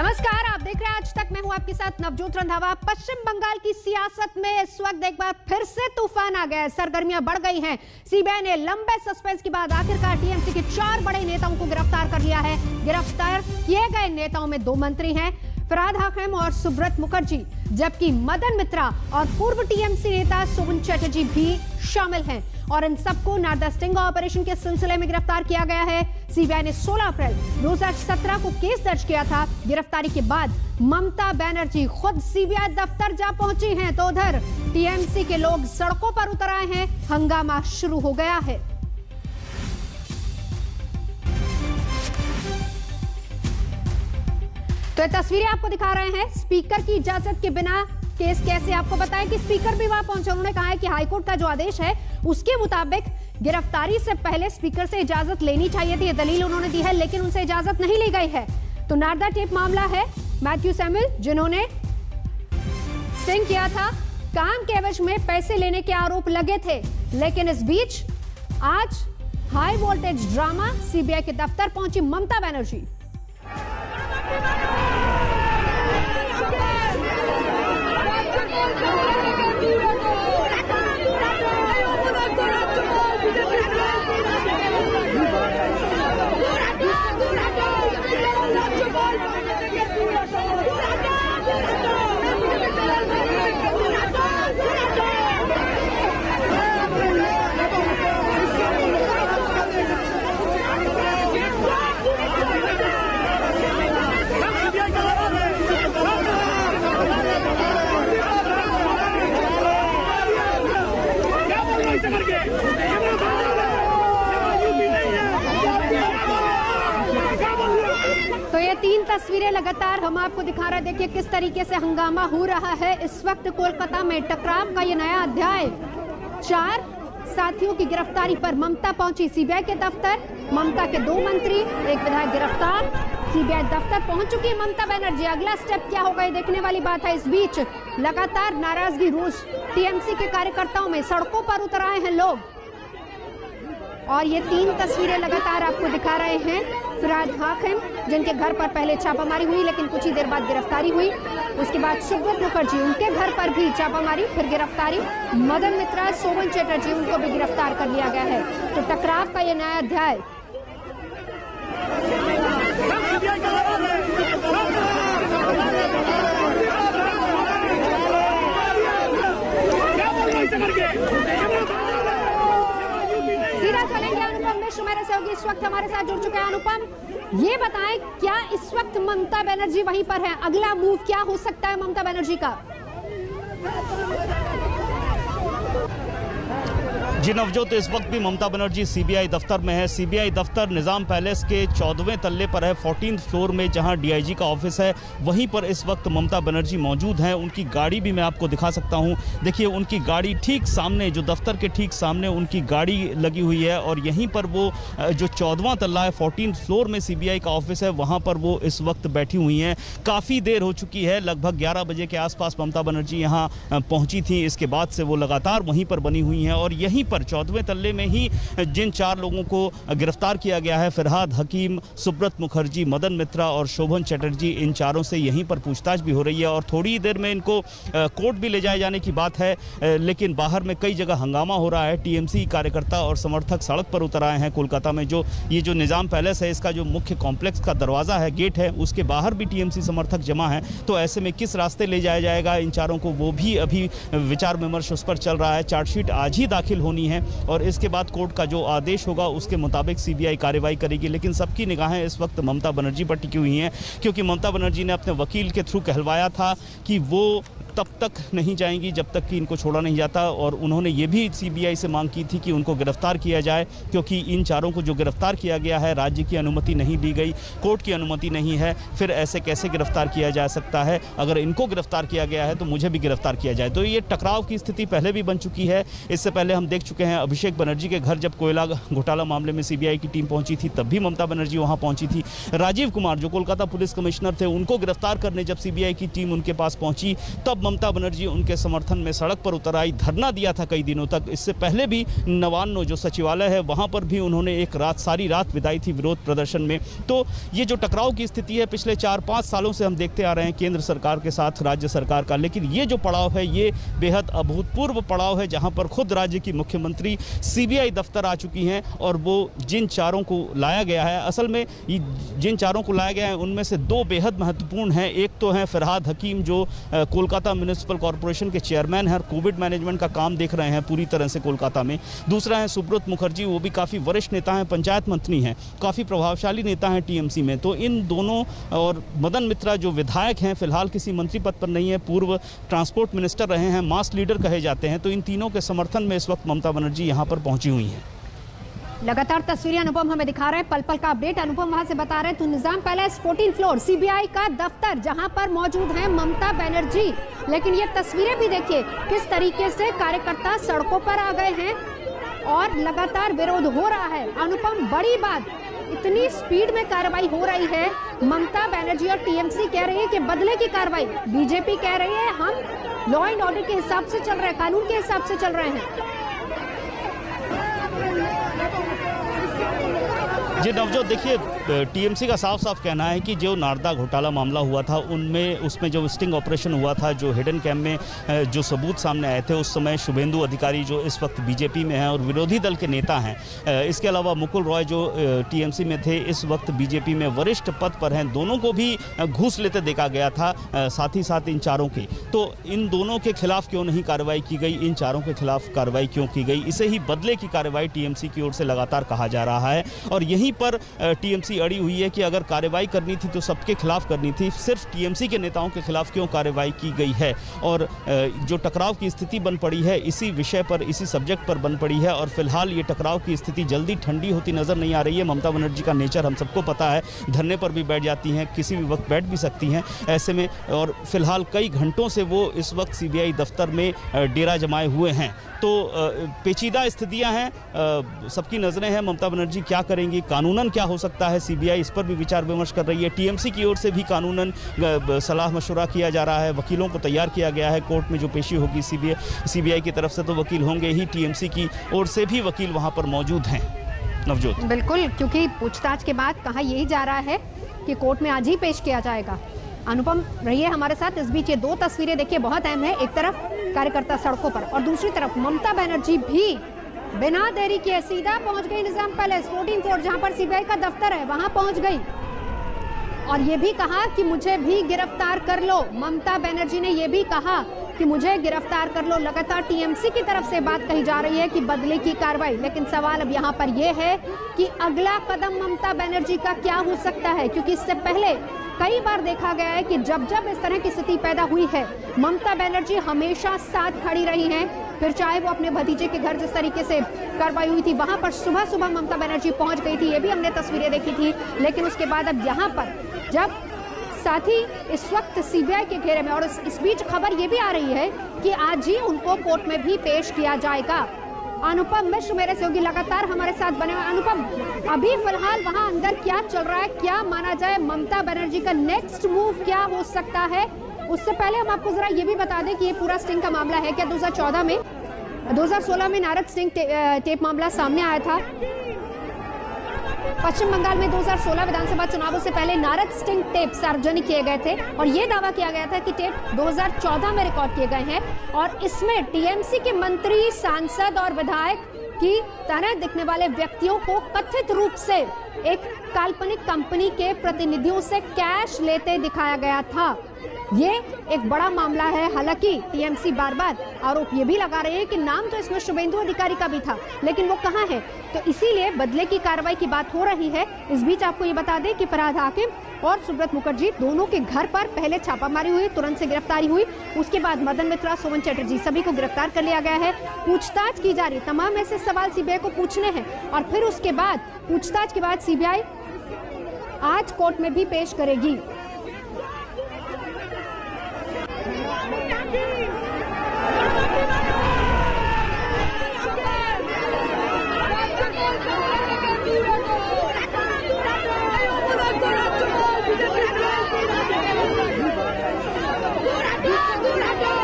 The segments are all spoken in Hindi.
नमस्कार, आप देख रहे हैं आज तक। मैं हूं आपके साथ नवजोत रंधावा। पश्चिम बंगाल की सियासत में इस वक्त एक बार फिर से तूफान आ गया है, सरगर्मियां बढ़ गई हैं। सीबीआई ने लंबे सस्पेंस के बाद आखिरकार टीएमसी के 4 बड़े नेताओं को गिरफ्तार कर लिया है। गिरफ्तार किए गए नेताओं में 2 मंत्री हैं, फरहाद हाकिम और सुब्रत मुखर्जी, जबकि मदन मित्रा और पूर्व टीएमसी नेता शोभन चटर्जी भी शामिल हैं। और इन सबको नारदा स्टिंग ऑपरेशन के सिलसिले में गिरफ्तार किया गया है। सीबीआई ने 16 अप्रैल 2017 को केस दर्ज किया था। गिरफ्तारी के बाद ममता बनर्जी खुद सीबीआई दफ्तर जा पहुंची हैं, तो उधर टीएमसी के लोग सड़कों पर उतर आए हैं। हंगामा शुरू हो गया है। तो ये तस्वीरें आपको दिखा रहे हैं। स्पीकर की इजाजत के बिना केस कैसे, आपको बताएं कि स्पीकर भी वहां पहुंचे। उन्होंने कहा है कि हाईकोर्ट का जो आदेश है उसके मुताबिक गिरफ्तारी से पहले स्पीकर से इजाजत लेनी चाहिए थी। ये दलील उन्होंने दी है, लेकिन उनसे इजाजत नहीं ली गई है। तो नारदा टेप मामला है। मैथ्यू सैमुअल, जिन्होंने स्टिंग किया था, काम के एवज में पैसे लेने के आरोप लगे थे। लेकिन इस बीच आज हाई वोल्टेज ड्रामा, सीबीआई के दफ्तर पहुंची ममता बनर्जी। तो ये 3 तस्वीरें लगातार हम आपको दिखा रहे हैं। देखिए किस तरीके से हंगामा हो रहा है इस वक्त कोलकाता में। टकराव का ये नया अध्याय। 4 साथियों की गिरफ्तारी पर ममता पहुंची सीबीआई के दफ्तर। ममता के 2 मंत्री, 1 विधायक गिरफ्तार। सीबीआई दफ्तर पहुंच चुकी है ममता बनर्जी। अगला स्टेप क्या होगा, ये देखने वाली बात है। इस बीच लगातार नाराजगी, रोष टीएमसी के कार्यकर्ताओं में, सड़कों पर उतर आए हैं लोग। और ये 3 तस्वीरें लगातार आपको दिखा रहे हैं। फरहाद हाकिम, जिनके घर पर पहले छापामारी हुई, लेकिन कुछ ही देर बाद गिरफ्तारी हुई। उसके बाद सुब्रत मुखर्जी, उनके घर पर भी छापामारी, फिर गिरफ्तारी। मदन मित्रा, शोभन चटर्जी, उनको भी गिरफ्तार कर लिया गया है। तो टकराव का ये नया अध्याय। सीधा चलेंगे अनुपम मिश्र मेरे सहयोगी इस वक्त हमारे साथ जुड़ चुके हैं। अनुपम, ये बताएं, क्या इस वक्त ममता बनर्जी वहीं पर है? अगला मूव क्या हो सकता है ममता बनर्जी का? जी नवजोत, इस वक्त भी ममता बनर्जी सीबीआई दफ्तर में है। सीबीआई दफ्तर निजाम पैलेस के 14वें तल्ले पर है, 14th फ्लोर में, जहां डीआईजी का ऑफिस है। वहीं पर इस वक्त ममता बनर्जी मौजूद हैं। उनकी गाड़ी भी मैं आपको दिखा सकता हूं। देखिए उनकी गाड़ी ठीक सामने, जो दफ्तर के ठीक सामने उनकी गाड़ी लगी हुई है। और यहीं पर वो जो 14वां तल्ला है, 14th फ्लोर में सीबीआई का ऑफिस है, वहाँ पर वो इस वक्त बैठी हुई हैं। काफ़ी देर हो चुकी है, लगभग 11 बजे के आसपास ममता बनर्जी यहाँ पहुँची थी। इसके बाद से वो लगातार वहीं पर बनी हुई हैं। और यहीं पर 14वें तल्ले में ही जिन 4 लोगों को गिरफ्तार किया गया है, फरहाद हकीम, सुब्रत मुखर्जी, मदन मित्रा और शोभन चटर्जी, इन 4 से यहीं पर पूछताछ भी हो रही है। और थोड़ी देर में इनको कोर्ट भी ले जाए जाने की बात है। लेकिन बाहर में कई जगह हंगामा हो रहा है। टीएमसी कार्यकर्ता और समर्थक सड़क पर उतर आए हैं। कोलकाता में ये जो निजाम पैलेस है, इसका जो मुख्य कॉम्प्लेक्स का दरवाज़ा है, गेट है, उसके बाहर भी टीएमसी समर्थक जमा हैं। तो ऐसे में किस रास्ते ले जाया जाएगा इन 4 को, वो भी अभी विचार विमर्श उस पर चल रहा है। चार्जशीट आज ही दाखिल होनी है और इसके बाद कोर्ट का जो आदेश होगा उसके मुताबिक सीबीआई कार्रवाई करेगी। लेकिन सबकी निगाहें इस वक्त ममता बनर्जी पर टिकी हुई हैं, क्योंकि ममता बनर्जी ने अपने वकील के थ्रू कहलवाया था कि वो तब तक नहीं जाएंगी जब तक कि इनको छोड़ा नहीं जाता। और उन्होंने ये भी सीबीआई से मांग की थी कि उनको गिरफ्तार किया जाए, क्योंकि इन 4 को जो गिरफ्तार किया गया है, राज्य की अनुमति नहीं दी गई, कोर्ट की अनुमति नहीं है। फिर ऐसे कैसे गिरफ्तार किया जा सकता है? अगर इनको गिरफ्तार किया गया है तो मुझे भी गिरफ्तार किया जाए। तो ये टकराव की स्थिति पहले भी बन चुकी है। इससे पहले हम देख चुके हैं अभिषेक बनर्जी के घर जब कोयला घोटाला मामले में सीबीआई की टीम पहुंची थी, तब भी ममता बनर्जी वहां पहुंची थी। राजीव कुमार जो कोलकाता पुलिस कमिश्नर थे, उनको गिरफ्तार करने जब सीबीआई की टीम उनके पास पहुंची, तब जब ममता बनर्जी उनके समर्थन में सड़क पर उतर आई, धरना दिया था कई दिनों तक। इससे पहले भी नवान्न जो सचिवालय है वहाँ पर भी उन्होंने एक रात, सारी रात बिताई थी विरोध प्रदर्शन में। तो ये जो टकराव की स्थिति है पिछले 4-5 सालों से हम देखते आ रहे हैं केंद्र सरकार के साथ राज्य सरकार का, लेकिन ये जो पड़ाव है ये बेहद अभूतपूर्व पड़ाव है, जहाँ पर खुद राज्य की मुख्यमंत्री सीबीआई दफ्तर आ चुकी हैं। और वो जिन चारों को लाया गया है, असल में जिन चारों को लाया गया है उनमें से 2 बेहद महत्वपूर्ण हैं। एक तो हैं फरहाद हकीम, जो कोलकाता म्युनिसिपल कॉरपोरेशन के चेयरमैन हैं और कोविड मैनेजमेंट का काम देख रहे हैं पूरी तरह से कोलकाता में। दूसरा है सुब्रत मुखर्जी, वो भी काफ़ी वरिष्ठ नेता हैं, पंचायत मंत्री हैं, काफ़ी प्रभावशाली नेता हैं टीएमसी में। तो इन दोनों, और मदन मित्रा जो विधायक हैं, फिलहाल किसी मंत्री पद पर नहीं है, पूर्व ट्रांसपोर्ट मिनिस्टर रहे हैं, मास लीडर कहे जाते हैं। तो इन तीनों के समर्थन में इस वक्त ममता बनर्जी यहाँ पर पहुंची हुई हैं। लगातार तस्वीरें अनुपम हमें दिखा रहे हैं, पल पल का अपडेट अनुपम वहां से बता रहे हैं। तो निजाम पैलेस 14th फ्लोर सीबीआई का दफ्तर, जहां पर मौजूद है ममता बनर्जी। लेकिन ये तस्वीरें भी देखिए किस तरीके से कार्यकर्ता सड़कों पर आ गए हैं और लगातार विरोध हो रहा है। अनुपम, बड़ी बात, इतनी स्पीड में कार्रवाई हो रही है। ममता बनर्जी और टीएमसी कह रही है कि बदले की कार्रवाई, बीजेपी कह रही है हम लॉ एंड ऑर्डर के हिसाब से चल रहे हैं, कानून के हिसाब से चल रहे हैं। जी नवजोत, देखिए टीएमसी का साफ साफ कहना है कि जो नारदा घोटाला मामला हुआ था उसमें जो स्टिंग ऑपरेशन हुआ था, जो हिडन कैम में जो सबूत सामने आए थे, उस समय शुभेंदु अधिकारी जो इस वक्त बीजेपी में हैं और विरोधी दल के नेता हैं, इसके अलावा मुकुल रॉय जो टीएमसी में थे, इस वक्त बीजेपी में वरिष्ठ पद पर हैं, दोनों को भी घूस लेते देखा गया था, साथ ही साथ इन चारों की। तो इन दोनों के खिलाफ क्यों नहीं कार्रवाई की गई, इन चारों के खिलाफ कार्रवाई क्यों की गई, इसे ही बदले की कार्रवाई टीएमसी की ओर से लगातार कहा जा रहा है। और यहीं पर टीएमसी अड़ी हुई है कि अगर कार्रवाई करनी थी तो सबके खिलाफ करनी थी, सिर्फ टीएमसी के नेताओं के खिलाफ क्यों कार्रवाई की गई है। और जो टकराव की स्थिति बन पड़ी है इसी विषय पर, इसी सब्जेक्ट पर बन पड़ी है। और फिलहाल ये टकराव की स्थिति जल्दी ठंडी होती नजर नहीं आ रही है। ममता बनर्जी का नेचर हम सबको पता है, धरने पर भी बैठ जाती हैं, किसी भी वक्त बैठ भी सकती हैं ऐसे में। और फिलहाल कई घंटों से वो इस वक्त सीबीआई दफ्तर में डेरा जमाए हुए हैं। तो पेचीदा स्थितियां हैं, सबकी नज़रें हैं ममता बनर्जी क्या करेंगी, कानूनन क्या हो सकता है, सीबीआई इस पर भी विचार विमर्श कर रही है। टीएमसी की ओर से भी कानूनन सलाह मशवरा किया जा रहा है, वकीलों को तैयार किया गया है। कोर्ट में जो पेशी होगी सीबीआई की तरफ से तो वकील होंगे ही, टीएमसी की ओर से भी वकील वहाँ पर मौजूद हैं। नवजोत, बिल्कुल, क्योंकि पूछताछ के बाद कहा यही जा रहा है कि कोर्ट में आज ही पेश किया जाएगा। अनुपम रहिए हमारे साथ। इस बीच ये 2 तस्वीरें देखिए बहुत अहम है, एक तरफ कार्यकर्ता सड़कों पर और दूसरी तरफ ममता बनर्जी भी बिना देरी किए सीधा पहुंच गई निजाम पैलेस 14th फ्लोर, जहां पर सीबीआई का दफ्तर है, वहां पहुंच गई और ये भी कहा कि मुझे भी गिरफ्तार कर लो। ममता बनर्जी ने ये भी कहा कि मुझे गिरफ्तार कर लो। लगातार टीएमसी की तरफ से बात कही जा रही है कि बदले की कार्रवाई, लेकिन सवाल अब यहाँ पर यह है कि अगला कदम ममता बनर्जी का क्या हो सकता है, क्योंकि इससे पहले कई बार देखा गया है कि जब जब इस तरह की स्थिति पैदा हुई है ममता बनर्जी हमेशा साथ खड़ी रही हैं। फिर चाहे वो अपने भतीजे के घर जिस तरीके से कार्रवाई हुई थी, वहां पर सुबह सुबह ममता बनर्जी पहुंच गई थी, ये भी हमने तस्वीरें देखी थी। लेकिन उसके बाद अब यहाँ पर जब साथ ही इस वक्त सीबीआई के घेरे में, और इस बीच खबर ये भी आ रही है कि आज ही उनको कोर्ट में भी पेश किया जाएगा। अनुपम मिश्र मेरे सहयोगी लगातार हमारे साथ बने हुए। अनुपम, अभी फिलहाल वहां अंदर क्या चल रहा है, क्या माना जाए ममता बनर्जी का नेक्स्ट मूव क्या हो सकता है? उससे पहले हम आपको जरा ये भी बता दें कि ये पूरा स्टिंग का मामला है क्या 2016 में नारद स्टिंग टेप मामला सामने आया था। पश्चिम बंगाल में 2016 विधानसभा चुनावों से पहले नारद स्टिंग टेप सार्वजनिक किए गए थे और ये दावा किया गया था कि टेप 2014 में रिकॉर्ड किए गए हैं और इसमें टीएमसी के मंत्री, सांसद और विधायक की तरह दिखने वाले व्यक्तियों को कथित रूप से एक काल्पनिक कंपनी के प्रतिनिधियों से कैश लेते दिखाया गया था। ये एक बड़ा मामला है। हालांकि टीएमसी बार बार आरोप ये भी लगा रहे हैं कि नाम तो इसमें शुभेंदु अधिकारी का भी था, लेकिन वो कहाँ है, तो इसीलिए बदले की कार्रवाई की बात हो रही है। इस बीच आपको ये बता दें कि फरहाद हाकिम और सुब्रत मुखर्जी दोनों के घर पर पहले छापामारी हुई, तुरंत से गिरफ्तारी हुई। उसके बाद मदन मित्रा, सोमन चटर्जी, सभी को गिरफ्तार कर लिया गया है। पूछताछ की जा रही, तमाम ऐसे सवाल सीबीआई को पूछने हैं और फिर उसके बाद पूछताछ के बाद सीबीआई आज कोर्ट में भी पेश करेगी। दूर हटो।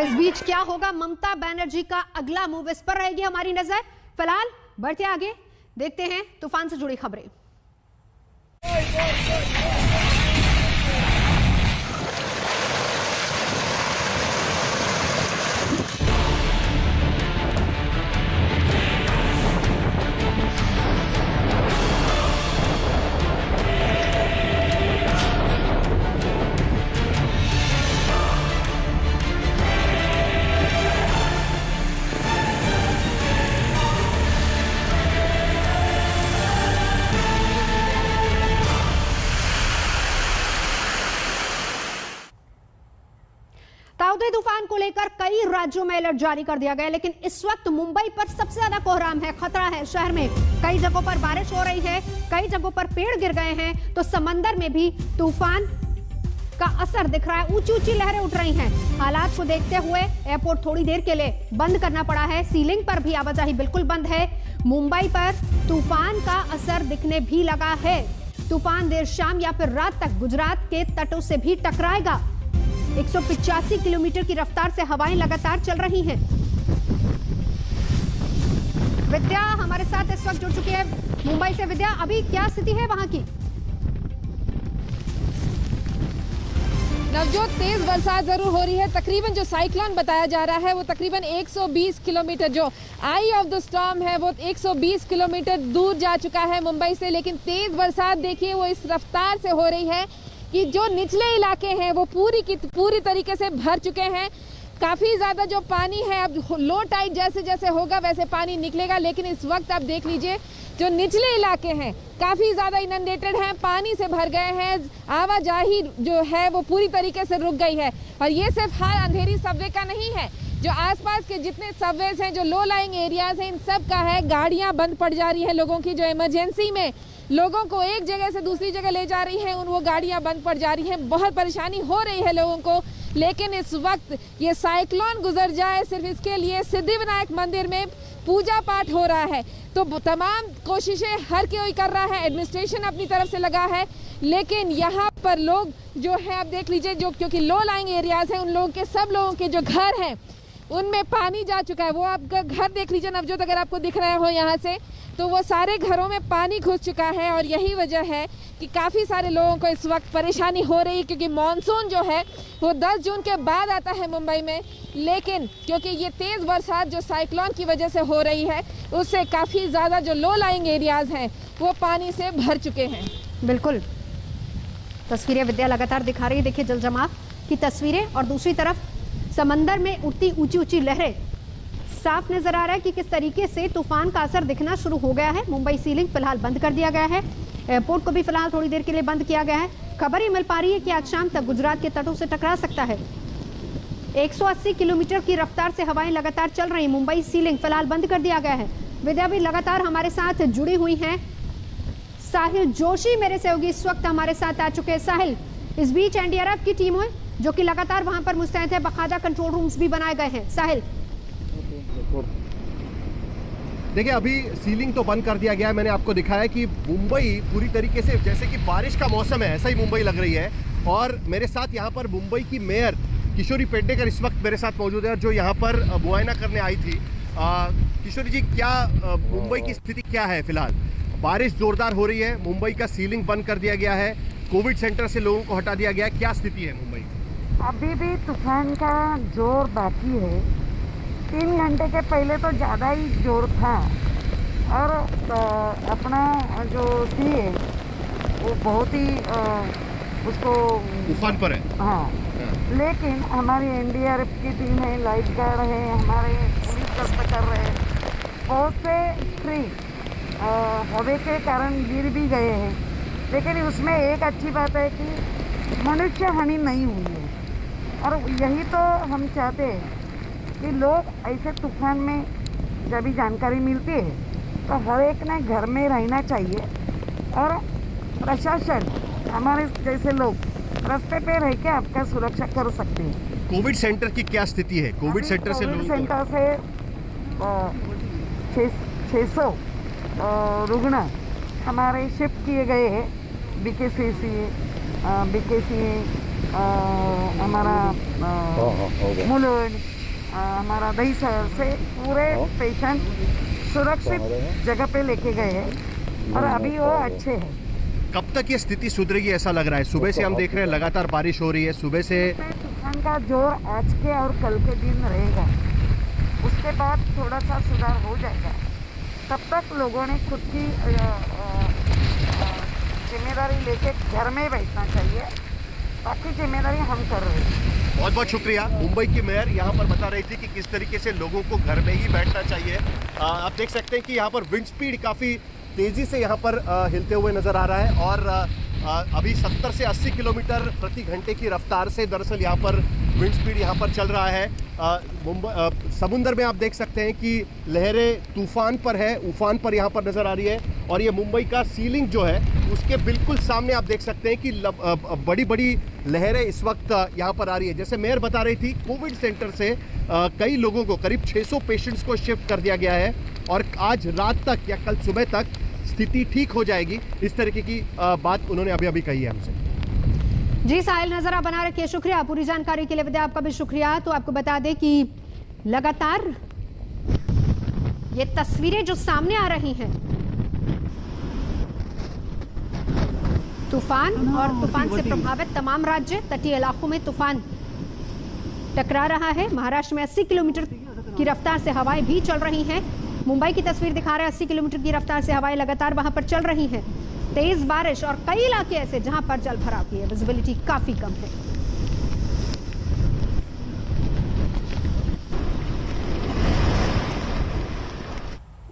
इस बीच क्या होगा ममता बनर्जी का अगला मूव, इस पर रहेगी हमारी नजर। फिलहाल बढ़ते आगे, देखते हैं तूफान से जुड़ी खबरें। ताउते तूफान को लेकर कई राज्यों में अलर्ट जारी कर दिया गया, लेकिन इस वक्त मुंबई पर सबसे ज्यादा कोहराम है, खतरा है। शहर में कई जगहों पर बारिश हो रही है, कई जगहों पर पेड़ गिर गए हैं, तो समंदर में भी तूफान का असर दिख रहा है। ऊंची ऊंची लहरें उठ रही हैं। हालात को देखते हुए एयरपोर्ट थोड़ी देर के लिए बंद करना पड़ा है। सीलिंग पर भी आवाजाही बिल्कुल बंद है। मुंबई पर तूफान का असर दिखने भी लगा है। तूफान देर शाम या फिर रात तक गुजरात के तटों से भी टकराएगा। 185 किलोमीटर की रफ्तार से हवाएं लगातार चल रही हैं। विद्या हमारे साथ इस वक्त जुड़ चुकी है मुंबई से। विद्या, अभी क्या स्थिति है वहां की? नवजोत, तेज बरसात जरूर हो रही है। तकरीबन जो साइक्लोन बताया जा रहा है वो तकरीबन 120 किलोमीटर, जो आई ऑफ द स्टॉर्म है वो 120 किलोमीटर दूर जा चुका है मुंबई से। लेकिन तेज बरसात देखिए वो इस रफ्तार से हो रही है कि जो निचले इलाके हैं वो पूरी तरीके से भर चुके हैं। काफ़ी ज़्यादा जो पानी है, अब लो टाइड जैसे जैसे होगा वैसे पानी निकलेगा, लेकिन इस वक्त आप देख लीजिए जो निचले इलाके हैं काफ़ी ज़्यादा इनंडेटेड हैं, पानी से भर गए हैं। आवाजाही जो है वो पूरी तरीके से रुक गई है। और ये सिर्फ हाल अंधेरी सबवे का नहीं है, जो आसपास के जितने सबवेज हैं, जो लो लाइंग एरियाज हैं, इन सब का है। गाड़ियाँ बंद पड़ जा रही हैं लोगों की, जो इमरजेंसी में लोगों को एक जगह से दूसरी जगह ले जा रही हैं, वो गाड़ियां बंद पड़ जा रही हैं। बहुत परेशानी हो रही है लोगों को। लेकिन इस वक्त ये साइक्लोन गुजर जाए, सिर्फ इसके लिए सिद्धिविनायक मंदिर में पूजा पाठ हो रहा है। तो तमाम कोशिशें हर कोई कर रहा है, एडमिनिस्ट्रेशन अपनी तरफ से लगा है। लेकिन यहाँ पर लोग जो है आप देख लीजिए, जो क्योंकि लो लाइंग एरियाज हैं, उन लोगों के सब लोगों के जो घर हैं उनमें पानी जा चुका है। वो आपका घर देख लीजिए नवजोत, अगर आपको दिख रहे हो यहाँ से, तो वो सारे घरों में पानी घुस चुका है। और यही वजह है कि काफ़ी सारे लोगों को इस वक्त परेशानी हो रही है, क्योंकि मॉनसून जो है वो 10 जून के बाद आता है मुंबई में। लेकिन क्योंकि ये तेज़ बरसात जो साइक्लोन की वजह से हो रही है, उससे काफ़ी ज़्यादा जो लो लाइंग एरियाज़ हैं वो पानी से भर चुके हैं। बिल्कुल, तस्वीरें विद्या लगातार दिखा रही है। देखिए जल जमाव की तस्वीरें, और दूसरी तरफ समंदर में उठती ऊंची ऊंची लहरें। साफ नजर आ रहा है कि किस तरीके से तूफान का असर दिखना शुरू हो गया है। मुंबई सीलिंग फिलहाल बंद कर दिया गया है। एयरपोर्ट को भी फिलहाल थोड़ी देर के लिए बंद किया गया है। खबर ही मिल पा रही है कि आज शाम तक गुजरात के तटों से टकरा सकता है। 180 किलोमीटर की रफ्तार से हवाएं लगातार चल रही। मुंबई सीलिंग फिलहाल बंद कर दिया गया है। विद्या भी लगातार हमारे साथ जुड़ी हुई हैं। साहिल जोशी मेरे सहयोगी इस वक्त हमारे साथ आ चुके हैं। साहिल, इस बीच एनडीआरएफ की टीम है जो कि लगातार वहां पर मुस्तैद है, बाकायदा कंट्रोल रूम्स भी बनाए गए हैं। साहिल, देखिए अभी सीलिंग तो बंद कर दिया गया है। मैंने आपको दिखाया कि मुंबई पूरी तरीके से जैसे कि बारिश का मौसम है, ऐसा ही मुंबई लग रही है। और मेरे साथ यहाँ पर मुंबई की मेयर किशोरी पेडनेकर इस वक्त मेरे साथ मौजूद है, जो यहाँ पर मुआयना करने आई थी। किशोरी जी, क्या मुंबई की स्थिति क्या है फिलहाल? बारिश जोरदार हो रही है, मुंबई का सीलिंग बंद कर दिया गया है, कोविड सेंटर से लोगों को हटा दिया गया है, क्या स्थिति है मुंबई? अभी भी तूफान का जोर बाकी है। 3 घंटे के पहले तो ज़्यादा ही जोर था, और अपना जो सी है वो बहुत ही उसको तूफान पर है। हाँ, लेकिन हमारी एनडीआरएफ की टीम है, लाइफ गार्ड है, हमारे पुलिस गश्त कर रहे हैं। बहुत से ट्री हवा के कारण गिर भी गए हैं, लेकिन उसमें एक अच्छी बात है कि मनुष्य हानि नहीं हुई है। और यही तो हम चाहते हैं कि लोग ऐसे तूफान में जब भी जानकारी मिलती है तो हर एक ने घर में रहना चाहिए। और प्रशासन, हमारे जैसे लोग रास्ते पे रह के आपका सुरक्षा कर सकते हैं। कोविड सेंटर की क्या स्थिति है? कोविड सेंटर से कोविड सेंटर से 600 रुग्ण हमारे शिफ्ट किए गए हैं। बीकेसी हमारा मुलुंड, हमारा दहीसर से पूरे पेशेंट सुरक्षित जगह पे लेके गए हैं और अभी वो अच्छे हैं। कब तक ये स्थिति सुधरेगी ऐसा लग रहा है? सुबह से हम देख रहे हैं लगातार बारिश हो रही है, सुबह से तूफान का जोर आज के और कल के दिन रहेगा, उसके बाद थोड़ा सा सुधार हो जाएगा। तब तक लोगों ने खुद की जिम्मेदारी लेके घर में बैठना चाहिए, बाकी जिम्मेदारी हम कर रहे हैं। बहुत बहुत शुक्रिया। मुंबई की मेयर यहाँ पर बता रही थी कि किस तरीके से लोगों को घर में ही बैठना चाहिए। आप देख सकते हैं कि यहाँ पर विंड स्पीड काफ़ी तेज़ी से यहाँ पर हिलते हुए नज़र आ रहा है और अभी 70 से 80 किलोमीटर प्रति घंटे की रफ्तार से दरअसल यहाँ पर विंड स्पीड यहाँ पर चल रहा है। मुंबई समुंदर में आप देख सकते हैं कि लहरें तूफान पर है, उफान पर यहाँ पर नज़र आ रही है और ये मुंबई का सीलिंग जो है उसके बिल्कुल सामने आप देख सकते हैं कि बड़ी बड़ी लहरें इस वक्त यहाँ पर आ रही है। जैसे मेयर बता रही थी, कोविड सेंटर से कई लोगों को, करीब 600 पेशेंट्स को शिफ्ट कर दिया गया है और आज रात तक या कल सुबह तक स्थिति ठीक हो जाएगी। इस तरीके की बात उन्होंने अभी अभी कही है हमसे। जी साहिल, नजर आप बना रखिए, शुक्रिया पूरी जानकारी के लिए। विद्या, आपका भी शुक्रिया। तो आपको बता दें कि लगातार ये तस्वीरें जो सामने आ रही हैं, तूफान और तूफान से प्रभावित तमाम राज्य, तटीय इलाकों में तूफान टकरा रहा है। महाराष्ट्र में 80 किलोमीटर की रफ्तार से हवाएं भी चल रही हैं। मुंबई की तस्वीर दिखा रहे हैं, 80 किलोमीटर की रफ्तार से हवाएं लगातार वहां पर चल रही हैं। तेज बारिश और कई इलाके ऐसे जहां पर जल भराव की है, विजिबिलिटी काफी कम है।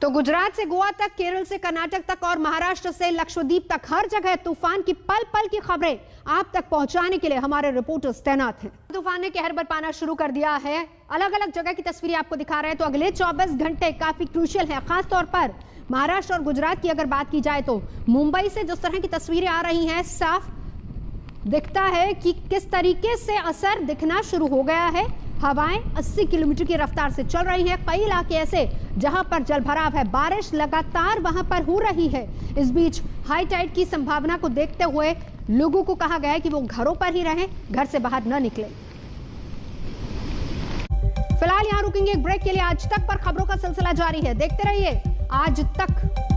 तो गुजरात से गोवा तक, केरल से कर्नाटक तक और महाराष्ट्र से लक्षद्वीप तक हर जगह तूफान की पल पल की खबरें आप तक पहुंचाने के लिए हमारे रिपोर्टर्स तैनात हैं। तूफान ने कहर बरपाना शुरू कर दिया है। अलग अलग जगह की तस्वीरें आपको दिखा रहे हैं। तो अगले 24 घंटे काफी क्रूशियल है, खासतौर पर महाराष्ट्र और गुजरात की अगर बात की जाए तो मुंबई से जिस तरह की तस्वीरें आ रही हैं, साफ दिखता है कि किस तरीके से असर दिखना शुरू हो गया है। हवाएं 80 किलोमीटर की रफ्तार से चल रही हैं। कई इलाके ऐसे जहां पर जलभराव है, बारिश लगातार वहां पर हो रही है। इस बीच हाई टाइड की संभावना को देखते हुए लोगों को कहा गया है कि वो घरों पर ही रहें, घर से बाहर न निकलें। फिलहाल यहां रुकेंगे एक ब्रेक के लिए। आज तक पर खबरों का सिलसिला जारी है, देखते रहिए आज तक।